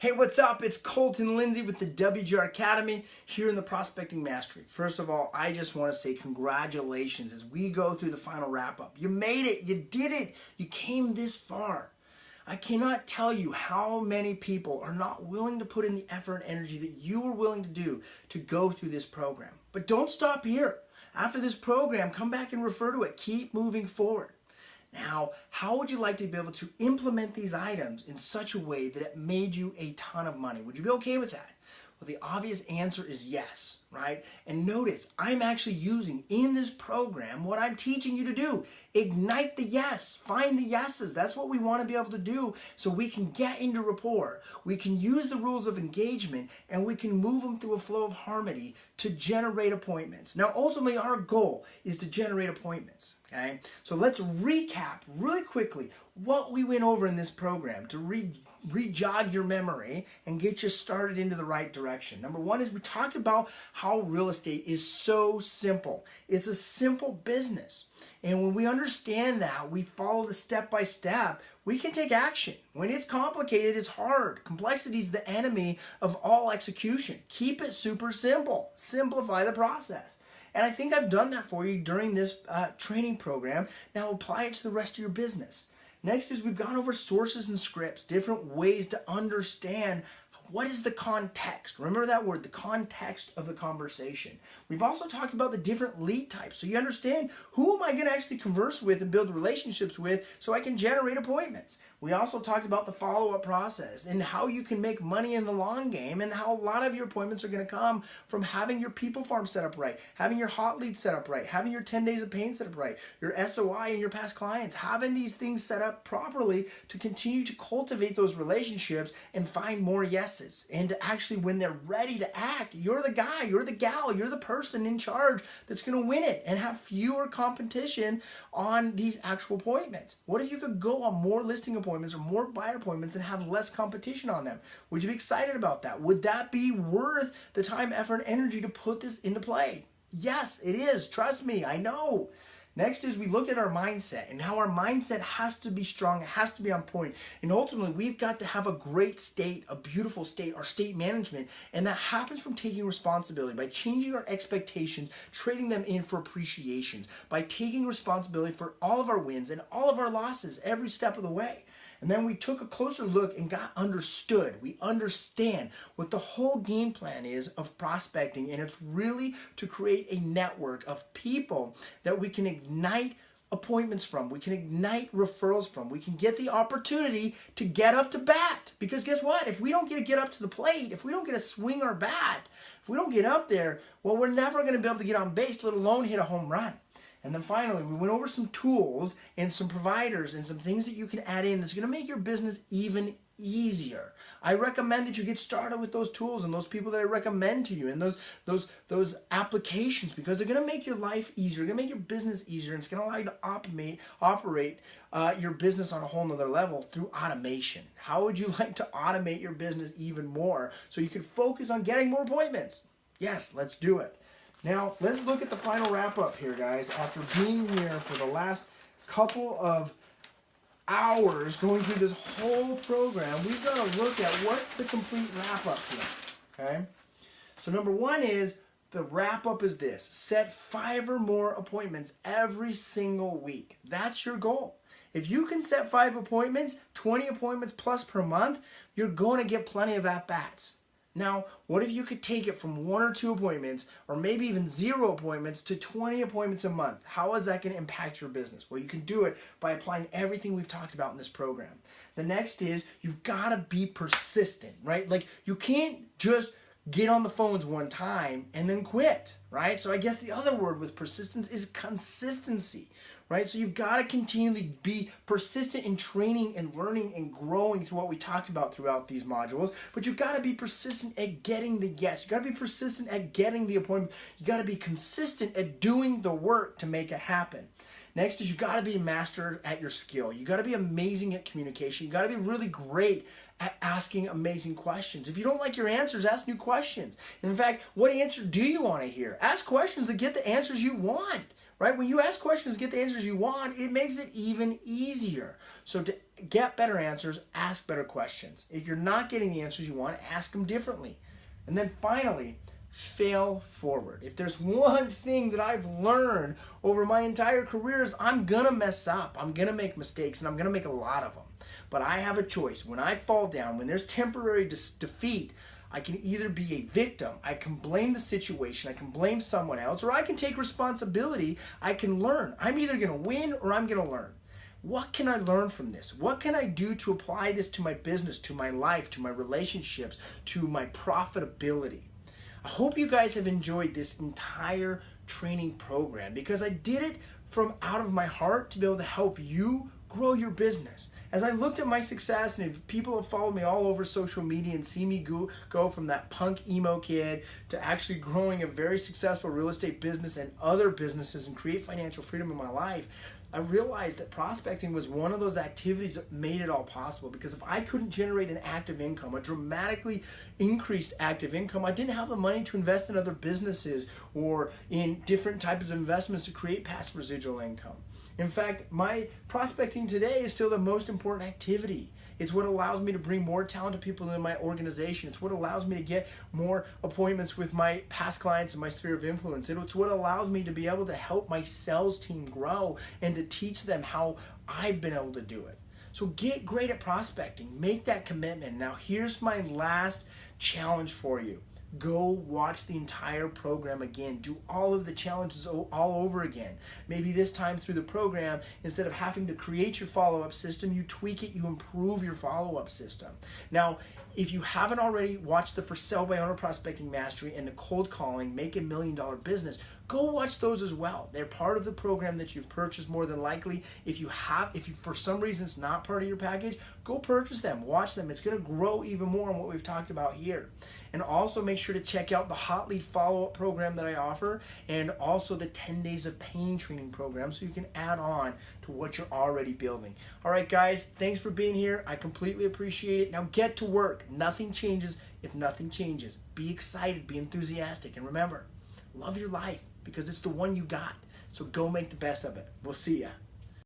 Hey, what's up? It's Colton, Lindsay with the WGR Academy here in the Prospecting Mastery. First of all, I just want to say congratulations as we go through the final wrap-up. You made it. You did it. You came this far. I cannot tell you how many people are not willing to put in the effort and energy that you were willing to do to go through this program. But don't stop here. After this program, come back and refer to it. Keep moving forward. Now, how would you like to be able to implement these items in such a way that it made you a ton of money? Would you be okay with that? Well, the obvious answer is yes, right? And notice, I'm actually using in this program what I'm teaching you to do. Ignite the yes. Find the yeses. That's what we want to be able to do so we can get into rapport. We can use the rules of engagement and we can move them through a flow of harmony to generate appointments. Now, ultimately, our goal is to generate appointments. Okay, so let's recap really quickly what we went over in this program to re-jog your memory and get you started into the right direction. Number one is we talked about how real estate is so simple. It's a simple business. And when we understand that, we follow the step-by-step, we can take action. When it's complicated, it's hard. Complexity is the enemy of all execution. Keep it super simple. Simplify the process. And I think I've done that for you during this training program. Now apply it to the rest of your business. Next is we've gone over sources and scripts, different ways to understand what is the context. Remember that word, the context of the conversation. We've also talked about the different lead types. So you understand who am I going to actually converse with and build relationships with so I can generate appointments. We also talked about the follow-up process and how you can make money in the long game and how a lot of your appointments are going to come from having your people farm set up right, having your hot leads set up right, having your 10 days of pain set up right, your SOI and your past clients, having these things set up properly to continue to cultivate those relationships and find more yeses. And to actually, when they're ready to act, you're the guy, you're the gal, you're the person in charge that's going to win it and have fewer competition on these actual appointments. What if you could go on more listing appointments or more buyer appointments and have less competition on them? Would you be excited about that? Would that be worth the time, effort, and energy to put this into play? Yes, it is. Trust me, I know. Next is we looked at our mindset and how our mindset has to be strong, it has to be on point. And ultimately, we've got to have a great state, a beautiful state, our state management. And that happens from taking responsibility, by changing our expectations, trading them in for appreciations, by taking responsibility for all of our wins and all of our losses every step of the way. And then we took a closer look and got understood. We understand what the whole game plan is of prospecting, and it's really to create a network of people that we can ignite appointments from, we can ignite referrals from, we can get the opportunity to get up to bat. Because guess what? If we don't get up to the plate, if we don't get to swing our bat, if we don't get up there, well, we're never going to be able to get on base, let alone hit a home run. And then finally, we went over some tools and some providers and some things that you can add in that's going to make your business even easier. I recommend that you get started with those tools and those people that I recommend to you and those applications, because they're going to make your life easier, they're going to make your business easier, and it's going to allow you to operate your business on a whole nother level through automation. How would you like to automate your business even more so you can focus on getting more appointments? Yes, let's do it. Now, let's look at the final wrap-up here, guys. After being here for the last couple of hours going through this whole program, we've got to look at what's the complete wrap-up here, okay? So number one is, the wrap-up is this. Set 5 or more appointments every single week. That's your goal. If you can set 5 appointments, 20 appointments plus per month, you're going to get plenty of at-bats. Now, what if you could take it from 1 or 2 appointments, or maybe even 0 appointments, to 20 appointments a month? How is that going to impact your business? Well, you can do it by applying everything we've talked about in this program. The next is you've got to be persistent, right? Like, you can't just get on the phones one time and then quit, right? So I guess the other word with persistence is consistency, right? So you've got to continually be persistent in training and learning and growing through what we talked about throughout these modules, but you've got to be persistent at getting the yes. You've got to be persistent at getting the appointment. You've got to be consistent at doing the work to make it happen. Next is you got to be a master at your skill. You got to be amazing at communication. You got to be really great at asking amazing questions. If you don't like your answers, ask new questions. In fact, what answer do you want to hear? Ask questions that get the answers you want, right? When you ask questions, get the answers you want, it makes it even easier. So to get better answers, ask better questions. If you're not getting the answers you want, ask them differently. And then finally, fail forward. If there's one thing that I've learned over my entire career is I'm gonna mess up, I'm gonna make mistakes, and I'm gonna make a lot of them. But I have a choice. When I fall down, when there's temporary defeat, I can either be a victim, I can blame the situation, I can blame someone else, or I can take responsibility, I can learn. I'm either gonna win or I'm gonna learn. What can I learn from this? What can I do to apply this to my business, to my life, to my relationships, to my profitability? I hope you guys have enjoyed this entire training program because I did it from out of my heart to be able to help you grow your business. As I looked at my success, and if people have followed me all over social media and see me go from that punk emo kid to actually growing a very successful real estate business and other businesses and create financial freedom in my life, I realized that prospecting was one of those activities that made it all possible. Because if I couldn't generate an active income, a dramatically increased active income, I didn't have the money to invest in other businesses or in different types of investments to create passive residual income. In fact, my prospecting today is still the most important activity. It's what allows me to bring more talented people into my organization. It's what allows me to get more appointments with my past clients in my sphere of influence. It's what allows me to be able to help my sales team grow and to teach them how I've been able to do it. So get great at prospecting. Make that commitment. Now here's my last challenge for you. Go watch the entire program again. Do all of the challenges all over again. Maybe this time through the program, instead of having to create your follow-up system, you tweak it, you improve your follow-up system. Now, if you haven't already watched the For Sale by Owner Prospecting Mastery and the Cold Calling Make $1 Million Business, go watch those as well. They're part of the program that you've purchased more than likely. If you for some reason it's not part of your package, go purchase them, watch them. It's gonna grow even more on what we've talked about here. And also make sure to check out the Hot Lead Follow-Up program that I offer and also the 10 Days of Pain training program so you can add on to what you're already building. All right, guys, thanks for being here. I completely appreciate it. Now get to work. Nothing changes if nothing changes. Be excited, be enthusiastic, and remember, love your life because it's the one you got. So go make the best of it. We'll see ya.